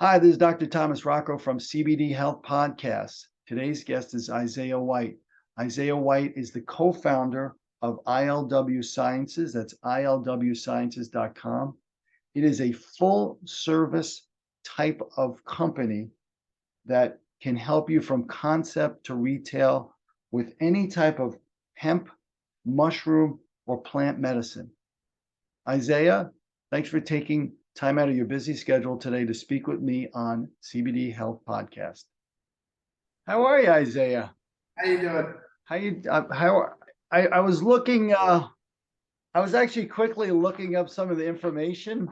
Hi, this is Dr. Thomas Rocco from CBD Health Podcast. Today's guest is Isaiah White. Isaiah White is the co-founder of ILW Sciences. That's ilwsciences.com. It is a full service type of company that can help you from concept to retail with any type of hemp, mushroom, or plant medicine. Isaiah, thanks for taking time out of your busy schedule today to speak with me on CBD Health Podcast. How are you, Isaiah? How you doing? I was looking, I was actually quickly looking up some of the information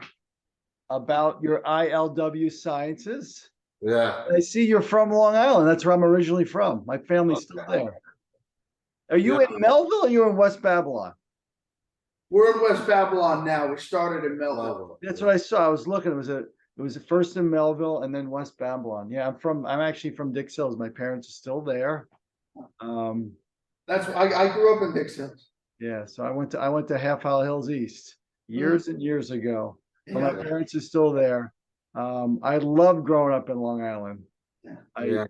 about your ILW Sciences. Yeah. I see you're from Long Island. That's where I'm originally from. My family's still there. Are you in Melville or you're in West Babylon? We're in West Babylon now. We started in Melville. That's what I saw. I was looking. It was first in Melville and then West Babylon. Yeah, I'm actually from Dix Hills. My parents are still there. That's I grew up in Dix Hills. Yeah, so I went to Half Hollow Hills East years and years ago. But my parents are still there. I loved growing up in Long Island. I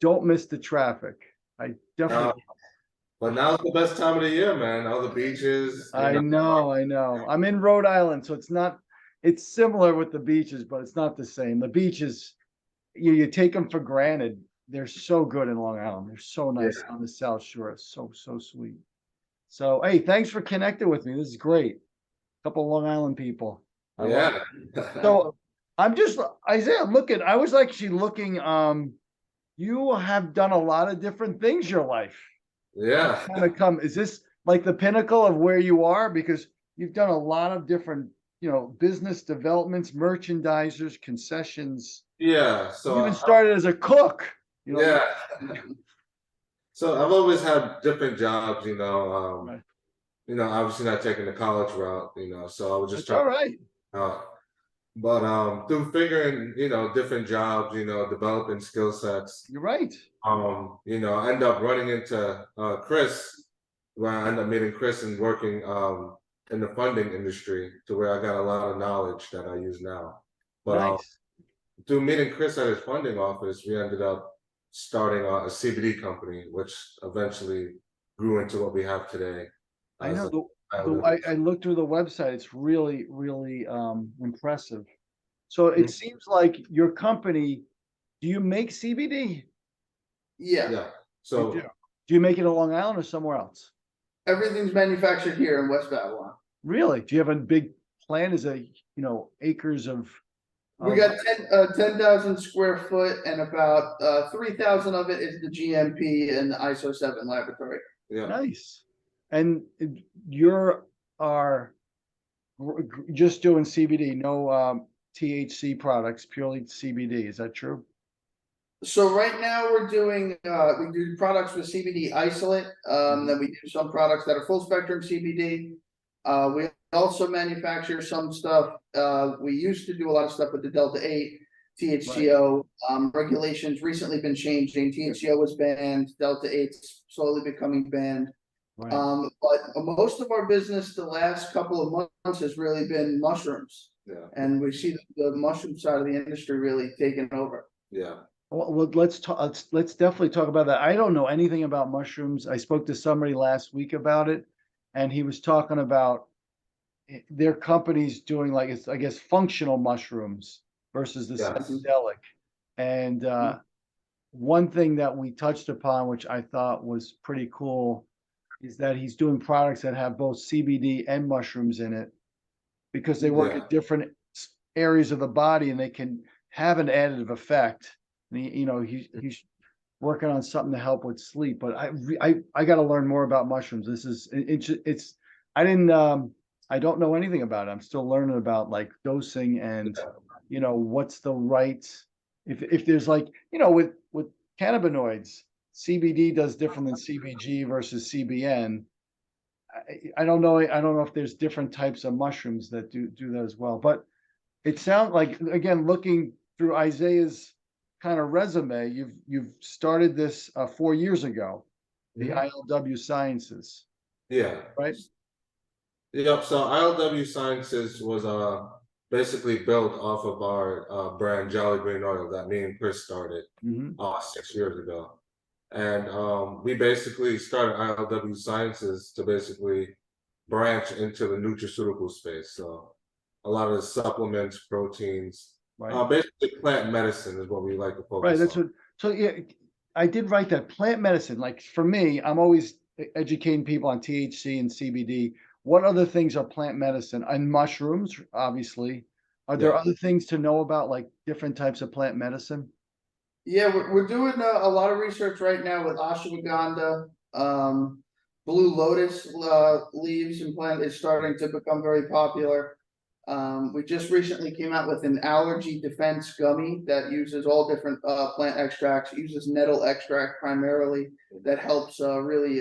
don't miss the traffic. I definitely. But now's the best time of the year, man. All the beaches. I know. I'm in Rhode Island, so it's similar with the beaches, but it's not the same. The beaches, you take them for granted. They're so good in Long Island. They're so nice on the South Shore. It's so sweet. So, hey, thanks for connecting with me. This is great. A couple of Long Island people. So I'm just, Isaiah, I was actually looking, you have done a lot of different things in your life. Yeah. Is this like the pinnacle of where you are? Because you've done a lot of different, business developments, merchandisers, concessions. Yeah. So you even started as a cook. Yeah. So I've always had different jobs, obviously not taking the college route, so I was just all right. But through figuring, different jobs, developing skill sets. You're right. I end up running into Chris, where I end up meeting Chris and working in the funding industry, to where I got a lot of knowledge that I use now. But through meeting Chris at his funding office, we ended up starting a CBD company, which eventually grew into what we have today. I know. I looked through the website. It's really, really impressive. So it seems like your company, do you make CBD? Yeah. So do you make it in Long Island or somewhere else? Everything's manufactured here in West Babylon. Really? Do you have a big plan? Is it, acres of? We got 10,000 square foot, and about 3,000 of it is the GMP and the ISO 7 laboratory. Yeah. Nice. And you are just doing CBD, no THC products, purely CBD. Is that true? So right now we're doing we do products with CBD isolate. Then we do some products that are full spectrum CBD. We also manufacture some stuff. We used to do a lot of stuff with the Delta 8 THCO. Regulations recently been changing. THCO was banned. Delta 8's slowly becoming banned. Right. But most of our business the last couple of months has really been mushrooms. Yeah. And we see the mushroom side of the industry really taking over. Yeah. Well, let's talk. Let's definitely talk about that. I don't know anything about mushrooms. I spoke to somebody last week about it, and he was talking about their companies doing I guess functional mushrooms versus the psychedelic. And one thing that we touched upon, which I thought was pretty cool, is that he's doing products that have both CBD and mushrooms in it, because they work at different areas of the body and they can have an additive effect. And he's working on something to help with sleep. But I got to learn more about mushrooms. I don't know anything about it. I'm still learning about dosing and what's the right, if there's with cannabinoids, CBD does different than CBG versus CBN. I don't know. I don't know if there's different types of mushrooms that do that as well. But it sounds like, again, looking through Isaiah's kind of resume, you've started this 4 years ago, the ILW Sciences. Yeah. Right. Yep. So ILW Sciences was basically built off of our brand Jolly Green Oil that me and Chris started Mhm. 6 years ago. And we basically started ILW Sciences to basically branch into the nutraceutical space. So a lot of the supplements, proteins, Right. basically plant medicine is what we like to Right, focus that's on. what, so yeah, I did write that plant medicine, like for me, I'm always educating people on THC and CBD. What other things are plant medicine? And mushrooms, obviously. Are there Yeah. other things to know about, like different types of plant medicine? Yeah, we're doing a lot of research right now with ashwagandha, blue lotus leaves and plant is starting to become very popular. We just recently came out with an allergy defense gummy that uses all different plant extracts, uses nettle extract primarily, that helps really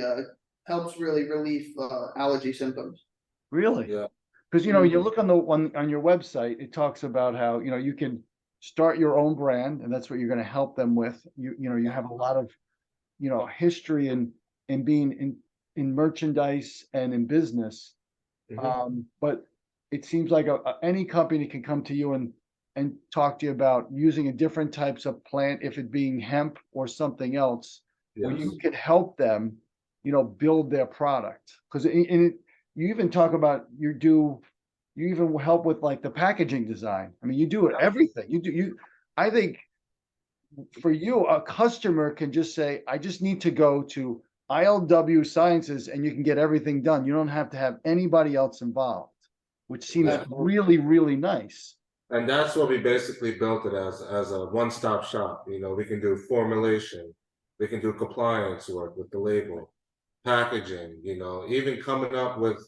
relieve allergy symptoms. Really? Yeah. Because you look on on your website, it talks about how you can start your own brand, and that's what you're going to help them with. You have a lot of history in being in merchandise and in business. But it seems like any company can come to you and talk to you about using a different types of plant, if it being hemp or something else, where Yes. you can help them, build their product. Because you even talk about you even help with like the packaging design. I mean, you do everything. I think for you, a customer can just say, I just need to go to ILW Sciences and you can get everything done. You don't have to have anybody else involved, which seems Yeah. really, really nice. And that's what we basically built it as a one-stop shop. We can do formulation, we can do compliance work with the label, packaging, even coming up with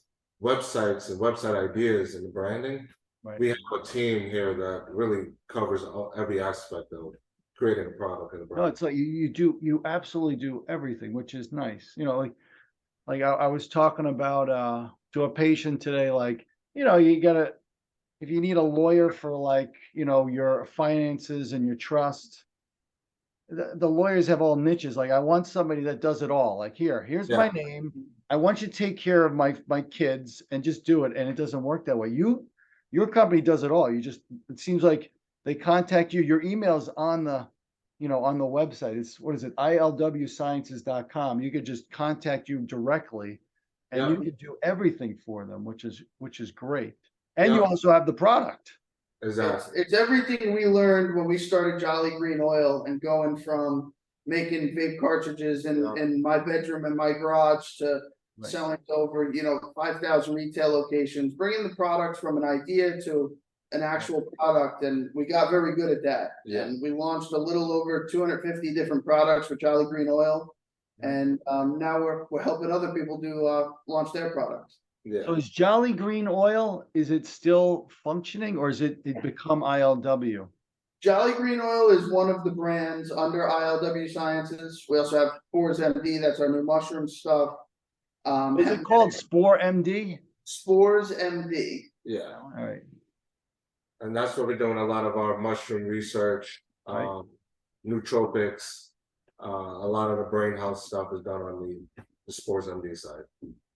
websites and website ideas and branding. Right. We have a team here that really covers every aspect of creating a product and a No, brand. it's like you absolutely do everything, which is nice. Like I was talking about to a patient today, like, you gotta, if you need a lawyer for like, your finances and your trust, the lawyers have all niches. Like I want somebody that does it all. Like here's my Yeah. name. I want you to take care of my kids and just do it. And it doesn't work that way. Your company does it all. It seems like they contact you. Your email's on on the website. It's, what is it? ILWsciences.com. You could just contact you directly and you Yeah. could do everything for them, which is great. And you Yeah. also have the product. Exactly. It's everything we learned when we started Jolly Green Oil and going from making vape cartridges in my bedroom and my garage to Right. selling to over 5,000 retail locations, bringing the product from an idea to an actual product, and we got very good at that. Yeah. And we launched a little over 250 different products with Jolly Green Oil, and now we're helping other people do launch their products. Yeah. So is Jolly Green Oil, is it still functioning or is it become ILW? Jolly Green Oil is one of the brands under ILW Sciences. We also have Spores MD, that's our new mushroom stuff. Is it called Spore MD? Spores MD. Yeah. All right. And that's where we're doing a lot of our mushroom research, Right. nootropics, a lot of the brain health stuff is done on the Spores MD side.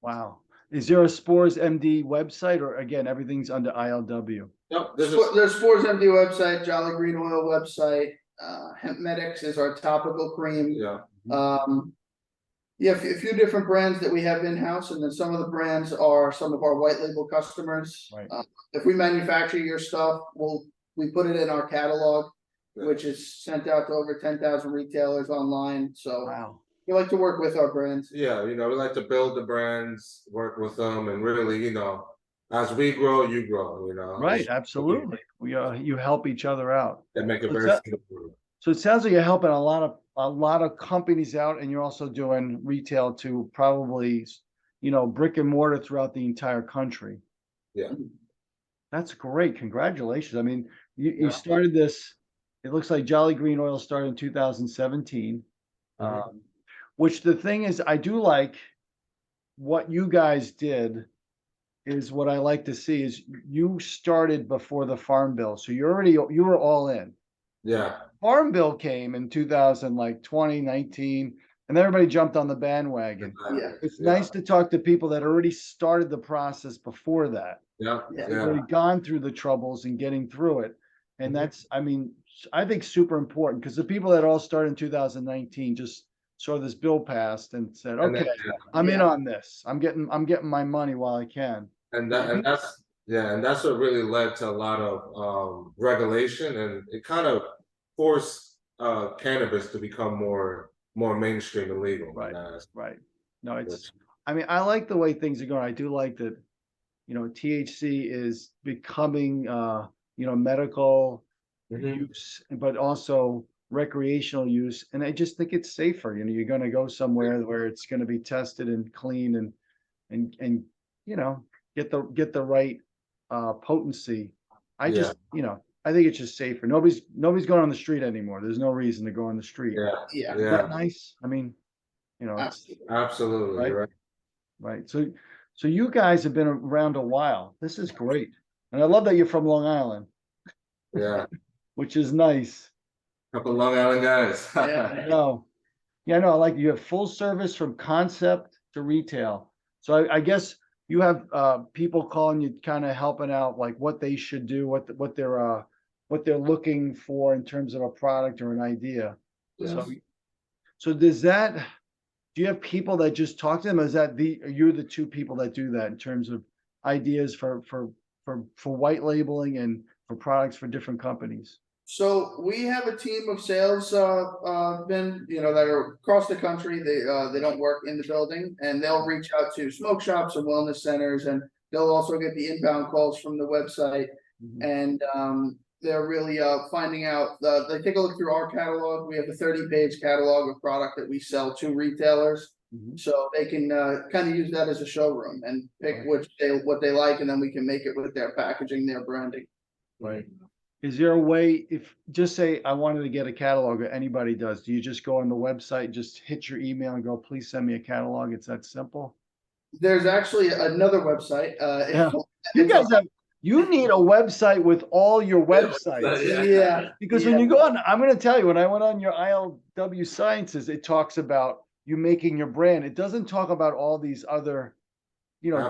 Wow. Is there a Spores MD website, or again, everything's under ILW? Yep, There's Spores MD website, Jolly Green Oil website. Hemp Medics is our topical cream. yeah, A few different brands that we have in-house, and then some of the brands are some of our white label customers. Right. If we manufacture your stuff, we put it in our catalog, which is sent out to over 10,000 retailers online. So Wow. we like to work with our brands. yeah, we like to build the brands, work with them, and really, as we grow, you grow, Right. Absolutely. You help each other out. and make it So very it simple. so it sounds like you're helping a lot of companies out, and you're also doing retail to probably, brick and mortar throughout the entire country. Yeah. That's great. Congratulations. I mean, you Yeah. started this, it looks like Jolly Green Oil started in 2017. Mhm. Which the thing is, I do like what you guys did, is what I like to see is you started before the Farm Bill. So you were all in. Yeah, Farm Bill came in 2000, like 2019, and everybody jumped on the bandwagon. Yeah. It's nice to talk to people that already started the process before that. Yeah, Yeah. They've yeah, already gone through the troubles and getting through it. And Mhm. that's, I mean, I think super important because the people that all started in 2019 just saw this bill passed and said, and then, okay, I'm in Yeah. on this. I'm getting my money while I can. and that's yeah, and that's what really led to a lot of regulation, and it kind of forced cannabis to become more mainstream and legal. Right, And right. No, which, I mean, I like the way things are going. I do like that, THC is becoming, medical Mhm. use, but also recreational use. And I just think it's safer. You're going to go somewhere where it's going to be tested and clean and you know get the right potency. I Yeah, just, I think it's just safer. Nobody's going on the street anymore. There's no reason to go on the street. yeah, Yeah. Is that yeah, nice? I mean, it's Absolutely. absolutely. right. You're right. Right. So you guys have been around a while. This is great. And I love that you're from Long Island, Yeah, which is nice. couple Long Island guys. Yeah. I know. Yeah, no, I like you have full service from concept to retail. So I guess you have people calling you kind of helping out like what they should do, what they're looking for in terms of a product or an idea. So Yes. so do you have people that just talk to them? Is that are you the two people that do that in terms of ideas for white labeling and for products for different companies? So we have a team of sales men, that are across the country. They don't work in the building, and they'll reach out to smoke shops and wellness centers, and they'll also get the inbound calls from the website, Mhm. and they're really finding out. They take a look through our catalog. We have a 30-page catalog of product that we sell to retailers, Mhm. so they can kind of use that as a showroom and pick Right. what they like, and then we can make it with their packaging, their branding. Right. Is there a way, if just say I wanted to get a catalog, or anybody does, do you just go on the website, just hit your email and go, please send me a catalog? It's that simple? There's actually another website. Yeah. You It's a, guys you need a website with all your websites. yeah, Because when you go on, I'm going to tell you, when I went on your ILW Sciences, it talks about you making your brand. It doesn't talk about all these other,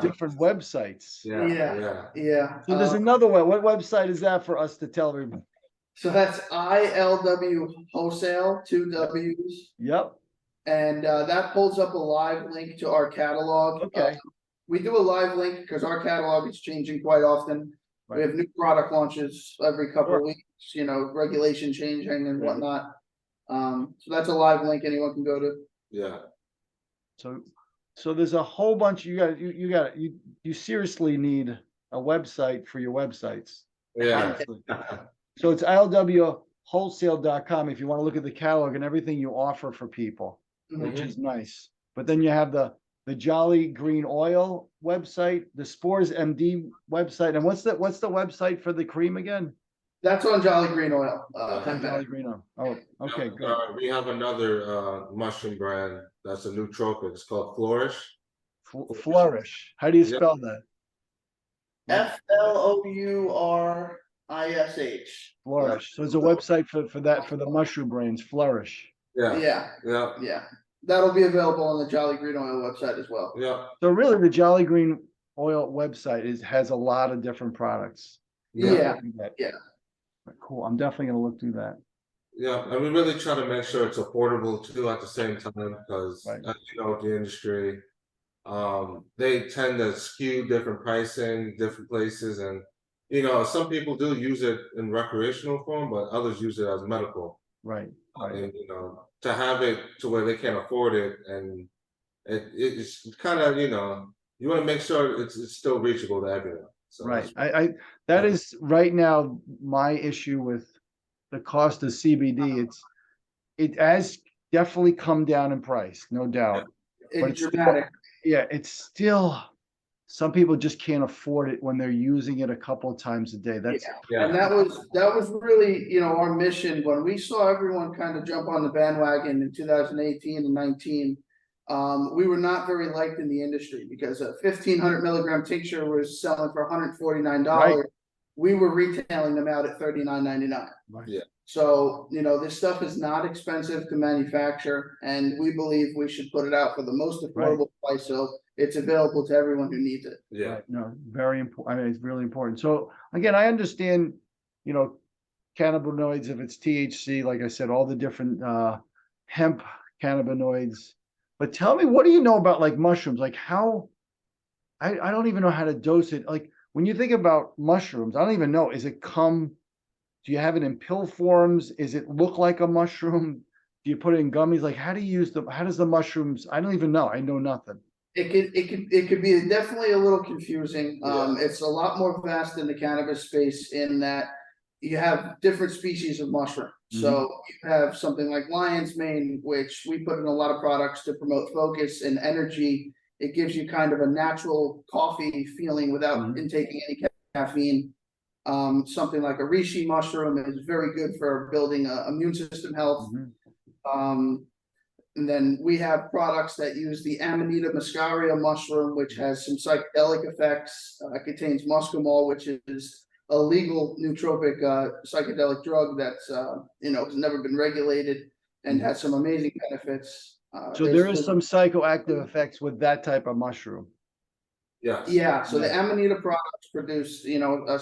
different websites. Yeah, yeah, yeah. yeah. So there's another one. What website is that for us to tell everybody? So that's ILW Wholesale, two W's, Yep. and that pulls up a live link to our catalog. Okay. We do a live link because our catalog is changing quite often. We Right. have new product launches every couple Sure. of weeks, regulation changing and Right. whatnot. So that's a live link anyone can go to. Yeah. So there's a whole bunch. You seriously need a website for your websites. Yeah. Seriously. So it's ilwwholesale.com if you want to look at the catalog and everything you offer for people, which is nice. But then you have the Jolly Green Oil website, the Spores MD website, and what's the website for the cream again? That's on Jolly Green Oil. Jolly Green Oil. Oh, okay, good. We have another mushroom brand that's a nootropic. It's called Flourish. Flourish. How do you Yeah. spell that? FLOURISH. Flourish. So it's a website for that, for the mushroom brains. Flourish. Yeah. Yeah, Yeah. yeah. That'll be available on the Jolly Green Oil website as well. Yeah. So really, the Jolly Green Oil website has a lot of different products. Yeah. Yeah. Cool. I'm definitely gonna look through that. Yeah, and we really try to make sure it's affordable too at the same time because Right. the industry, they tend to skew different pricing, different places, and some people do use it in recreational form, but others use it as medical. Right. And to have it to where they can't afford it, and it's kind of you want to make sure it's still reachable to everyone. So Right. That is right now my issue with the cost of CBD. It has definitely come down in price, no doubt. But It's dramatic. it's still, some people just can't afford it when they're using it a couple of times a day. That's And that was really, our mission when we saw everyone kind of jump on the bandwagon in 2018 and 19. We were not very liked in the industry because a 1,500 milligram tincture was selling for $149. Right. We were retailing them out at $39.99. right. Yeah. So, this stuff is not expensive to manufacture, and we believe we should put it out for the most affordable price, so it's available to everyone who needs it. Yeah. Right, no, very important. I mean, it's really important. So again, I understand, cannabinoids, if it's THC, like I said, all the different hemp cannabinoids. But tell me, what do you know about like mushrooms? Like how, I don't even know how to dose it. Like when you think about mushrooms, I don't even know, do you have it in pill forms? Is it look like a mushroom? Do you put it in gummies? Like how do you use how does the mushrooms, I don't even know. I know nothing. It could be definitely a little confusing. Yeah. It's a lot more vast in the cannabis space in that you have different species of mushroom. So you have something like lion's mane, which we put in a lot of products to promote focus and energy. It gives you kind of a natural coffee feeling without intaking any caffeine. Something like a reishi mushroom is very good for building immune system health. And then we have products that use the Amanita muscaria mushroom, which has some psychedelic effects. Contains muscimol, which is a legal nootropic psychedelic drug that's has never been regulated and has some amazing benefits. So there is some psychoactive effects with that type of mushroom. Yes. Yeah, so the Amanita products produce, a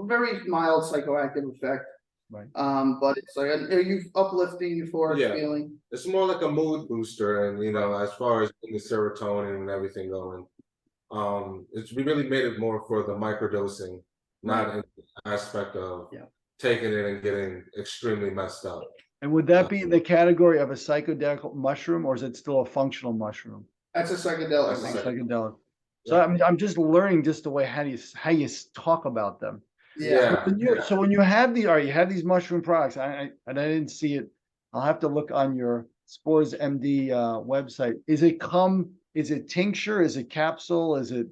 very mild psychoactive effect. Right. But it's like a uplifting, euphoric feeling. It's more like a mood booster, and as far as the serotonin and everything going, we really made it more for the microdosing, not in the aspect of taking it and getting extremely messed up. And would that be in the category of a psychedelic mushroom, or is it still a functional mushroom? That's a psychedelic. Psychedelic. So I'm just learning just the way how you talk about them. Yeah. So when you have you have these mushroom products, and I didn't see it. I'll have to look on your Spores MD website. Is it tincture? Is it capsule? Does it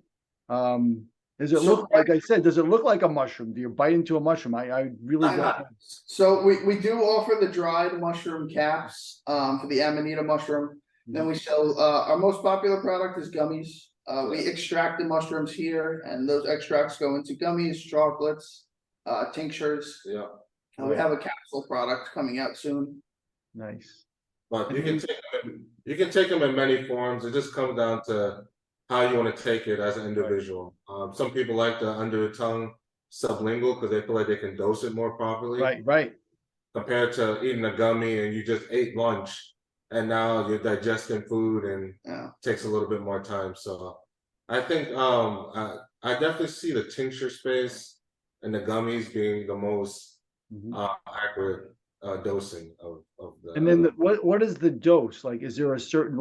look, like I said, does it look like a mushroom? Do you bite into a mushroom? I really don't know. So we do offer the dried mushroom caps for the Amanita mushroom. Then we sell our most popular product is gummies. We extract the mushrooms here, and those extracts go into gummies, chocolates, tinctures. Yeah. And we have a capsule product coming out soon. Nice. But you can take them in many forms. It just comes down to how you want to take it as an individual. Some people like the under the tongue sublingual because they feel like they can dose it more properly. Right. Compared to eating a gummy and you just ate lunch and now you're digesting food and takes a little bit more time. So I think I definitely see the tincture space and the gummies being the most accurate dosing of the. And then what is the dose? Like, is there a certain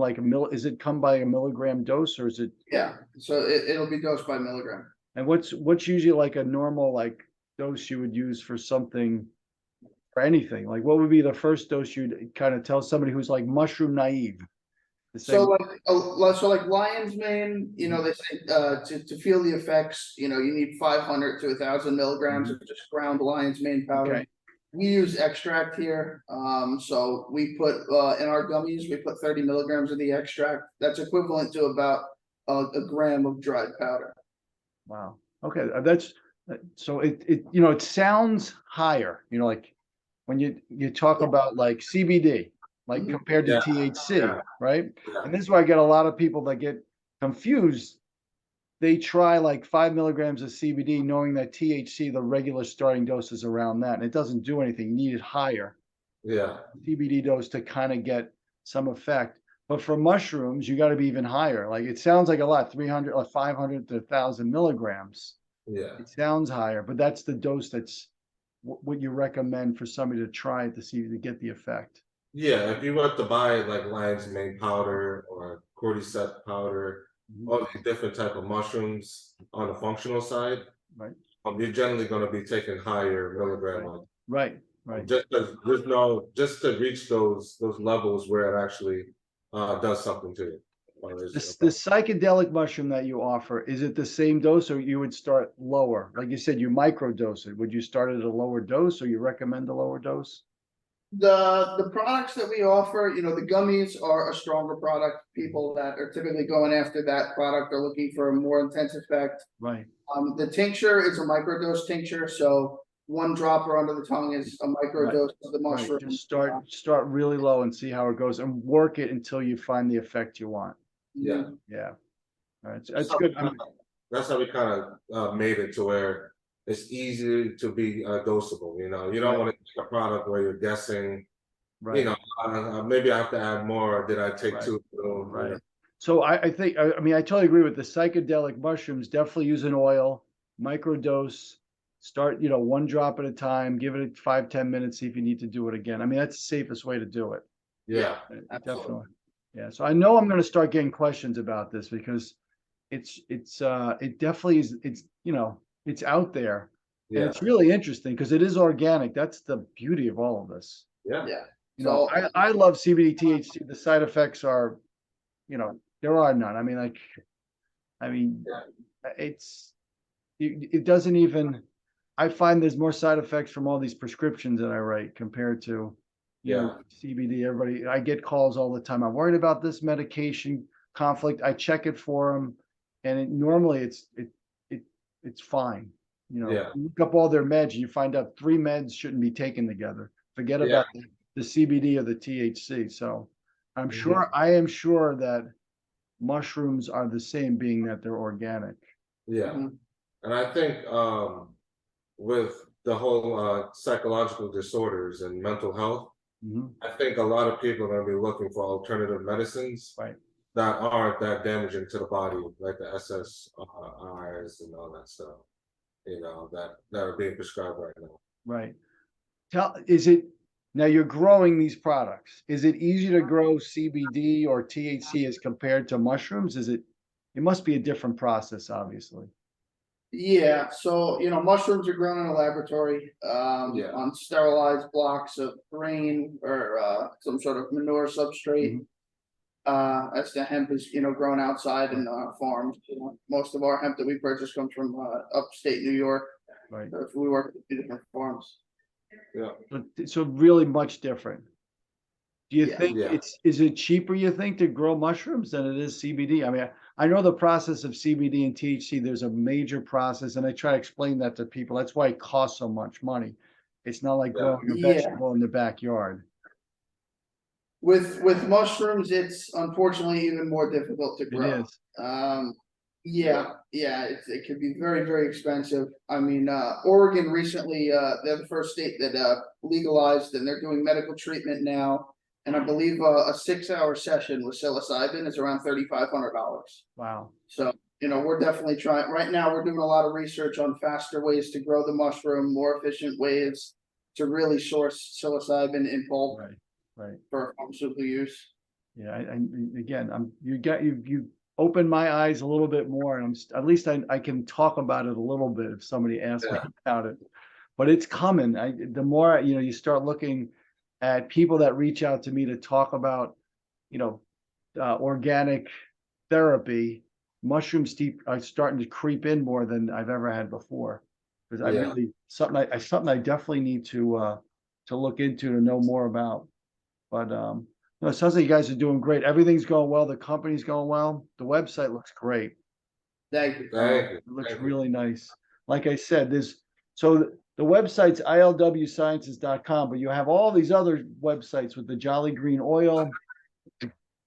is it come by a milligram dose, or is it? Yeah, so it'll be dosed by milligram. And what's usually like a normal dose you would use for something, for anything? Like what would be the first dose you'd kind of tell somebody who's like mushroom naive? So like lion's mane, they say to feel the effects, you need 500 to 1,000 milligrams of just ground lion's mane powder. Okay. We use extract here. So we put in our gummies, we put 30 milligrams of the extract. That's equivalent to about a gram of dried powder. Wow. Okay. So it sounds higher, like when you talk about like CBD, like compared to THC, right? And this is why I get a lot of people that get confused. They try like 5 milligrams of CBD, knowing that THC, the regular starting dose is around that, and it doesn't do anything. You need it higher. Yeah. CBD dose to kind of get some effect. But for mushrooms, you got to be even higher. Like it sounds like a lot, 300 or 500 to 1,000 milligrams. Yeah. It sounds higher, but that's the dose that's what you recommend for somebody to try it to get the effect. Yeah, if you were to buy like lion's mane powder or cordyceps powder, all these different type of mushrooms on the functional side, right? You're generally going to be taking higher milligram. Right. Just to reach those levels where it actually does something to you. The psychedelic mushroom that you offer, is it the same dose, or you would start lower? Like you said, you microdose it. Would you start at a lower dose, or you recommend a lower dose? The products that we offer, the gummies are a stronger product. People that are typically going after that product are looking for a more intense effect. Right. The tincture is a microdose tincture, so one dropper under the tongue is a micro Right, dose of the right, mushroom. just start really low and see how it goes and work it until you find the effect you want. Yeah. Yeah. All right, it's good. That's how we kind of made it to where it's easy to be dosable. You know, you don't Right. want to take a product where you're guessing. Right. You know, maybe I have to add more. Did I take Right. too little? Right. You know? So I think, I mean, I totally agree with the psychedelic mushrooms. Definitely use an oil, microdose, start, one drop at a time, give it 5-10 minutes, see if you need to do it again. I mean, that's the safest way to do it. Yeah. Absolutely. Definitely. Yeah. So I know I'm going to start getting questions about this because it definitely is, it's out there and Yeah. it's really interesting because it is organic. That's the beauty of all of this. Yeah. Yeah. So I love CBD, THC. The side effects are, there are none. I mean, it doesn't even, I find there's more side effects from all these prescriptions that I write compared to, CBD. Everybody, I get calls all the time. I'm worried about this medication conflict. I check it for them, and normally it's fine. Yeah. You look up all their meds, and you find out 3 meds shouldn't be taken together. Forget Yeah. about the CBD or the THC. So I am sure that mushrooms are the same, being that they're organic. Yeah. Mhm. And I think with the whole psychological disorders and mental health, Mhm. I think a lot of people are going to be looking for alternative medicines Right. that aren't that damaging to the body, like the SSRIs and all that stuff. That are being prescribed right now. Right. Now you're growing these products. Is it easier to grow CBD or THC as compared to mushrooms? It must be a different process, obviously. Yeah, so mushrooms are grown in a laboratory Yeah. on sterilized blocks of grain or some sort of manure substrate. Mhm. As the hemp is grown outside in farms. Most of our hemp that we purchase comes from upstate New York. Right. So we work with 2 different farms. Yeah. So really much different. Do you Yeah. think Yeah. is it cheaper, you think, to grow mushrooms than it is CBD? I mean, I know the process of CBD and THC, there's a major process, and I try to explain that to people. That's why it costs so much money. It's not like growing a Yeah. vegetable in the backyard. With mushrooms, it's unfortunately even more difficult to It grow. is. It could be very, very expensive. I mean, Oregon recently, they're the first state that legalized, and they're doing medical treatment now. And I believe a 6-hour session with psilocybin is around $3,500. Wow. So, we're definitely trying. Right now, we're doing a lot of research on faster ways to grow the mushroom, more efficient ways to really source psilocybin in bulk Right. for pharmaceutical use. Yeah. Again, you opened my eyes a little bit more, and at least I can talk about it a little bit if somebody asks me about it. But it's coming. The more you start looking at people that reach out to me to talk about, organic therapy, mushrooms are starting to creep in more than I've ever had before. Because I Yeah. really something I definitely need to look into to know more about. But no, it sounds like you guys are doing great. Everything's going well. The company's going well. The website looks great. Thank you. Thank you. It looks Thank you. really nice. Like I said, the website's ilwsciences.com, but you have all these other websites with the Jolly Green Oil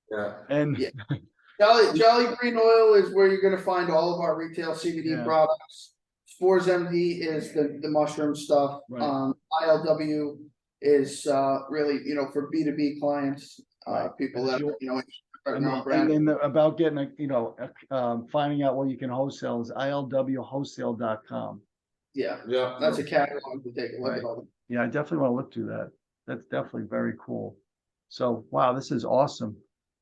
Yeah. and Yeah. Jolly Green Oil is where you're gonna find all of our retail CBD Yeah. products. Spores MD is the mushroom stuff. Right. ILW is really for B2B clients, Right. people As that you- starting their own brand. and then about getting finding out what you can wholesale is ilwwholesale.com. Yeah, Yeah. that's a catalog to take a look Right. at all. Yeah, I definitely want to look through that. That's definitely very cool. So, wow, this is awesome.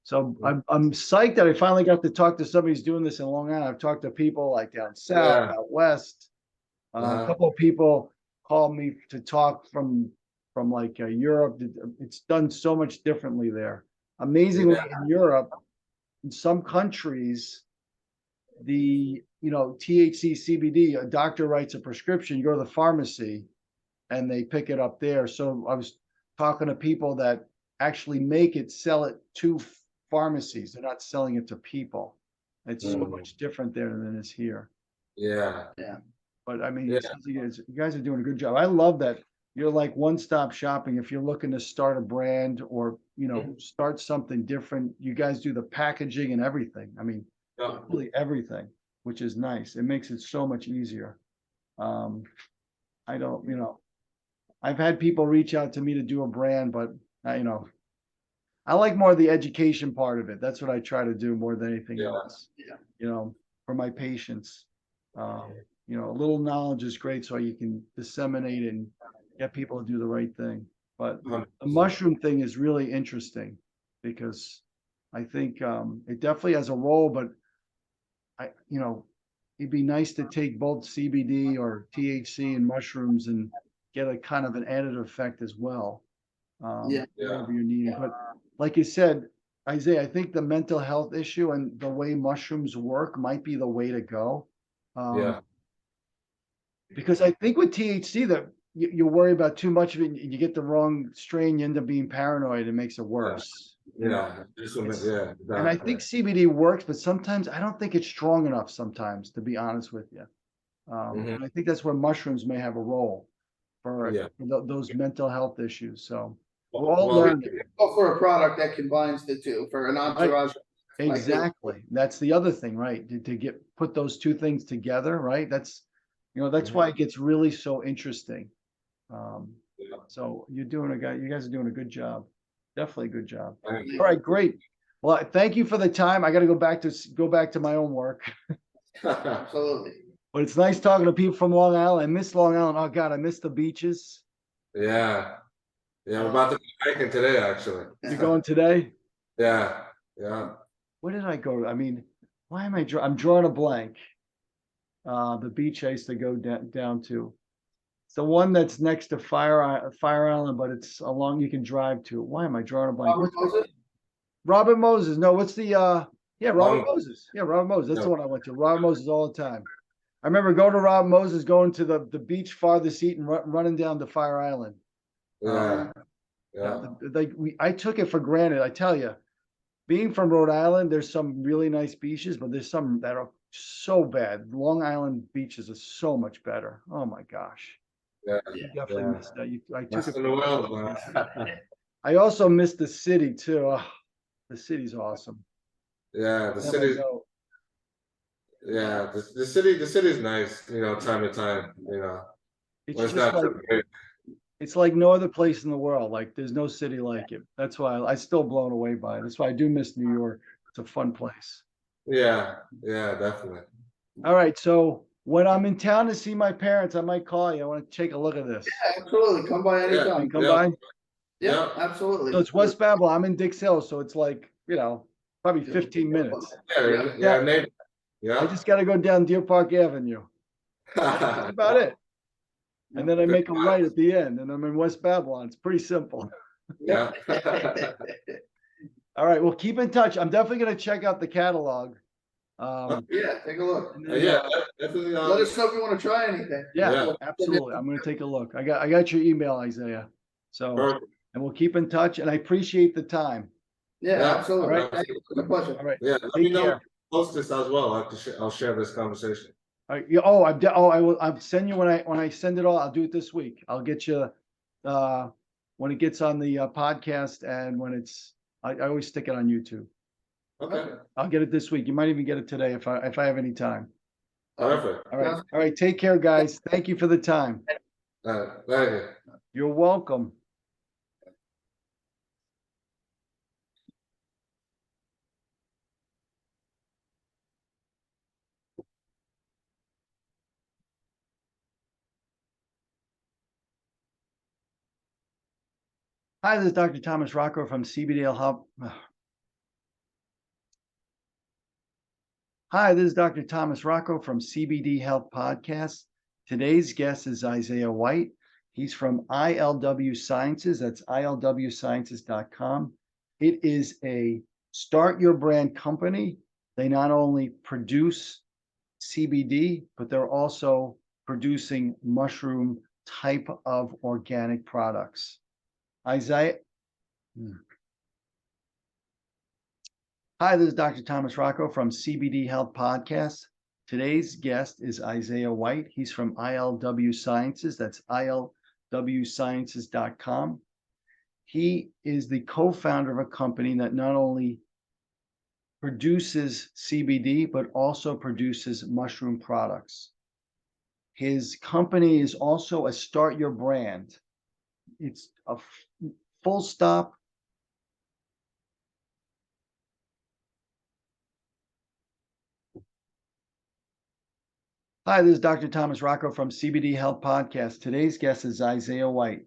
So I'm psyched that I finally got to talk to somebody who's doing this in Long Island. I've talked to people like down south, out west. A couple of people called me to talk from like Europe. It's done so much differently there. Amazingly, in Europe, in some countries, the THC, CBD, a doctor writes a prescription. You go to the pharmacy, and they pick it up there. So I was talking to people that actually make it, sell it to pharmacies. They're not selling it to people. It's so much different there than it is here. Yeah. Yeah. But I mean, Yeah. it sounds like you guys are doing a good job. I love that you're like one-stop shopping. If you're looking to start a brand or, start something different, you guys do the packaging and everything. I mean, Yeah. really everything, which is nice. It makes it so much easier. Um, I don't, I've had people reach out to me to do a brand, but I like more the education part of it. That's what I try to do more than anything Yeah. else. Yeah. For my patients. A little knowledge is great so you can disseminate and get people to do the right thing. But the 100%. mushroom thing is really interesting because I think it definitely has a role, but it'd be nice to take both CBD or THC and mushrooms and get a kind of an additive effect as well. Yeah. Whatever you're needing. But like you said, Isaiah, I think the mental health issue and the way mushrooms work might be the way to go. Yeah. Because I think with THC that you worry about too much of it, and you get the wrong strain, you end up being paranoid, it makes it worse. Yeah. Yeah. And I Exactly. think CBD works, but sometimes I don't think it's strong enough sometimes, to be honest with you. Mhm. And I think that's where mushrooms may have a role for Yeah. those mental health issues. So we're all Well, learning. Go for a product that combines the two for an entourage. like this. Exactly. That's the other thing, right? To put those two things together, right? That's why it gets really so interesting. Um, Yeah. so you guys are doing a good job. Definitely a good job. Thank you. All right, great. Well, thank you for the time. I got to go back to my own work. Absolutely. But it's nice talking to people from Long Island. I miss Long Island. Oh God, I miss the beaches. Yeah. Yeah. I'm about to be hiking today, actually. You going today? Yeah. Yeah. Where did I go? I mean, why am I'm drawing a blank. The beach I used to go down to. It's the one that's next to Fire Island, but it's along you can drive to. Why am I drawing a blank? Robert Moses? Robert Moses. No, what's the Robert Long- Moses. Yeah, Robert Moses. That's the Yeah. one I went to. Robert Moses all the time. I remember going to Robert Moses, going to the beach farthest seat and running down to Fire Island. Yeah. Yeah. I took it for granted. I tell you, being from Rhode Island, there's some really nice beaches, but there's some that are so bad. Long Island beaches are so much better. Oh my gosh. Yeah. You definitely Yeah. missed that. I took Best it in for the granted. world, man. I also missed the city too. The city's awesome. Yeah. The Never city's. go. Yeah. The city's nice. Time to time. It's When it's just not like too big. it's like no other place in the world. Like there's no city like it. That's why I still blown away by it. That's why I do miss New York. It's a fun place. Yeah. Yeah. Definitely. All right, so when I'm in town to see my parents, I might call you. I want to take a look at this. Absolutely. Come by Yeah. anytime. Come Yeah. by. Yeah, absolutely. So it's West Babylon. I'm in Dix Hill, so it's like, probably 15 minutes. Yeah. Yeah. Neighbor. I Yeah. just got to go down Deer Park Avenue. That's about it. And then I make a right at the end, and I'm in West Babylon. It's pretty simple. Yeah. All right, well, keep in touch. I'm definitely going to check out the catalog. Yeah, take a look. And then, Yeah. Definitely. Let us know if you want to try anything. yeah, Yeah. absolutely. I'm going to take a look. I got your email, Isaiah. So, Perfect. and we'll keep in touch. And I appreciate the time. Yeah, Yeah, absolutely. all right. Thank you. It's a pleasure. All right. Yeah. Let Take me know. care. Post this as well. I'll share this conversation. All right. Yeah, I will. I'll send you when I send it all. I'll do it this week. I'll get you when it gets on the podcast and when I always stick it on YouTube. Okay. I'll get it this week. You might even get it today if I have any time. Perfect. All right. All right. Take care, guys. Thank you for the time. Thank you. You're welcome. Hi, this is Dr. Thomas Rocco from CBD Health. Hi, this is Dr. Thomas Rocco from CBD Health Podcast. Today's guest is Isaiah White. He's from ILW Sciences. That's ilwsciences.com. It is a start your brand company. They not only produce CBD, but they're also producing mushroom type of organic products. Isaiah. Hi, this is Dr. Thomas Rocco from CBD Health Podcast. Today's guest is Isaiah White. He's from ILW Sciences. That's ilwsciences.com. He is the co-founder of a company that not only produces CBD, but also produces mushroom products. His company is also a Start Your Brand. It's a full stop. Hi, this is Dr. Thomas Rocco from CBD Health Podcast. Today's guest is Isaiah White.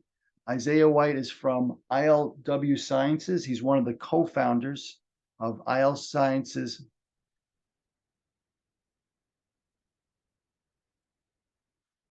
Isaiah White is from ILW Sciences. He's one of the co-founders of IL Sciences